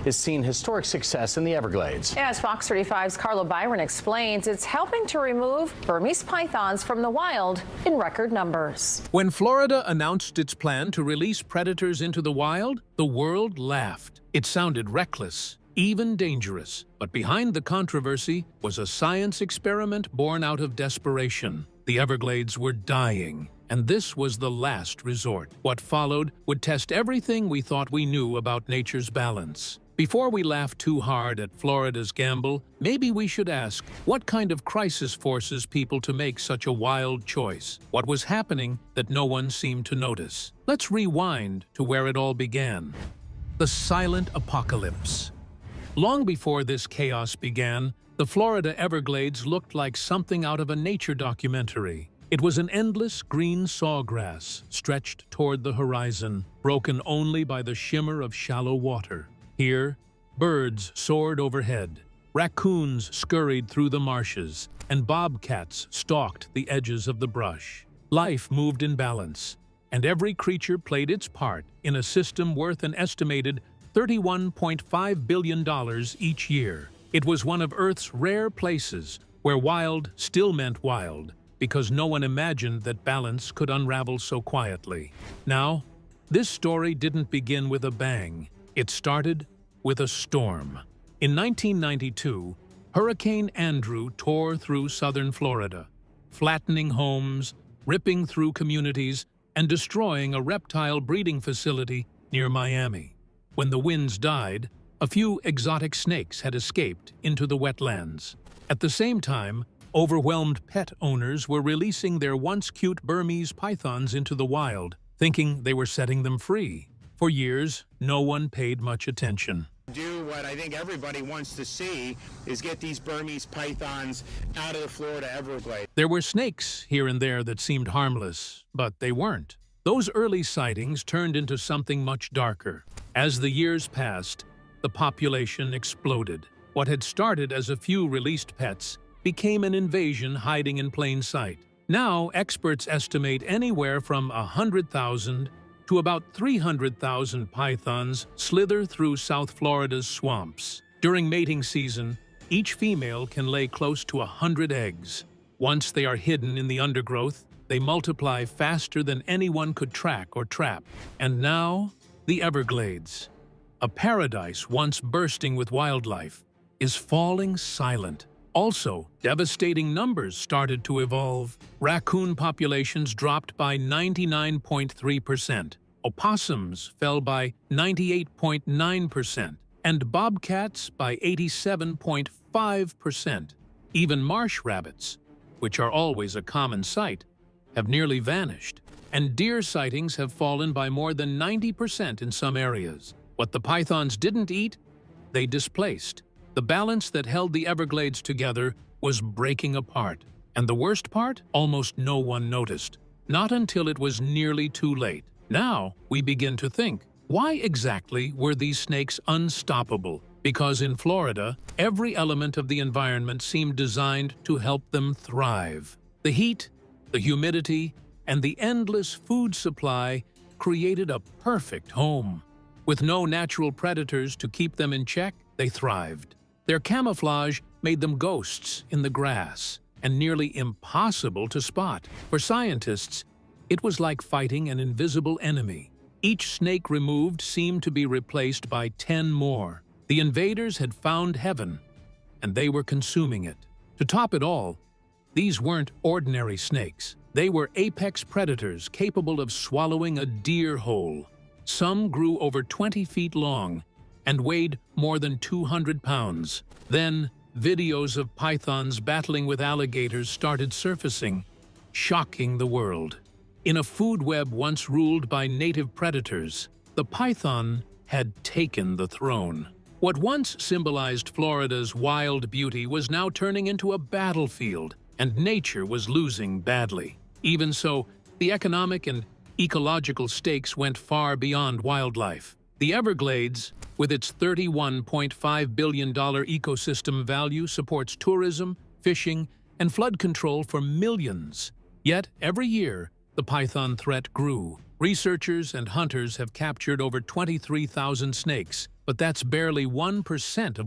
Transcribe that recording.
is seeing historic success in the Everglades. As Fox 35's Carla Byron explains, it's helping to remove Burmese pythons from the wild in record numbers. When Florida announced its plan to release predators into the wild, the world laughed. It sounded reckless, even dangerous. But behind the controversy was a science experiment born out of desperation. The Everglades were dying, and this was the last resort. What followed would test everything we thought we knew about nature's balance. Before we laugh too hard at Florida's gamble, maybe we should ask, what kind of crisis forces people to make such a wild choice? What was happening that no one seemed to notice? Let's rewind to where it all began. The silent apocalypse. Long before this chaos began, the Florida Everglades looked like something out of a nature documentary. It was an endless green sawgrass stretched toward the horizon, broken only by the shimmer of shallow water. Here, birds soared overhead, raccoons scurried through the marshes, and bobcats stalked the edges of the brush. Life moved in balance, and every creature played its part in a system worth an estimated $31.5 billion each year. It was one of Earth's rare places where wild still meant wild, because no one imagined that balance could unravel so quietly. Now, this story didn't begin with a bang. It started with a storm. In 1992, Hurricane Andrew tore through southern Florida, flattening homes, ripping through communities, and destroying a reptile breeding facility near Miami. When the winds died, a few exotic snakes had escaped into the wetlands. At the same time, overwhelmed pet owners were releasing their once cute Burmese pythons into the wild, thinking they were setting them free. For years, no one paid much attention. What I think everybody wants to see is get these Burmese pythons out of the Florida Everglades. There were snakes here and there that seemed harmless, but they weren't. Those early sightings turned into something much darker. As the years passed, the population exploded. What had started as a few released pets became an invasion hiding in plain sight. Now, experts estimate anywhere from 100,000 to about 300,000 pythons slither through South Florida's swamps. During mating season, each female can lay close to 100 eggs. Once they are hidden in the undergrowth, they multiply faster than anyone could track or trap. And now, the Everglades, a paradise once bursting with wildlife, is falling silent. Also, devastating numbers started to evolve. Raccoon populations dropped by 99.3%. Opossums fell by 98.9%. And bobcats by 87.5%. Even marsh rabbits, which are always a common sight, have nearly vanished. And deer sightings have fallen by more than 90% in some areas. What the pythons didn't eat, they displaced. The balance that held the Everglades together was breaking apart. And the worst part? Almost no one noticed. Not until it was nearly too late. Now, we begin to think, why exactly were these snakes unstoppable? Because in Florida, every element of the environment seemed designed to help them thrive. The heat, the humidity, and the endless food supply created a perfect home. With no natural predators to keep them in check, they thrived. Their camouflage made them ghosts in the grass, and nearly impossible to spot. For scientists, it was like fighting an invisible enemy. Each snake removed seemed to be replaced by 10 more. The invaders had found heaven, and they were consuming it. To top it all, these weren't ordinary snakes. They were apex predators capable of swallowing a deer whole. Some grew over 20 feet long and weighed more than 200 pounds. Then, videos of pythons battling with alligators started surfacing, shocking the world. In a food web once ruled by native predators, the python had taken the throne. What once symbolized Florida's wild beauty was now turning into a battlefield, and nature was losing badly. Even so, the economic and ecological stakes went far beyond wildlife. The Everglades, with its $31.5 billion ecosystem value, supports tourism, fishing, and flood control for millions. Yet, every year, the python threat grew. Researchers and hunters have captured over 23,000 snakes, but that's barely 1% of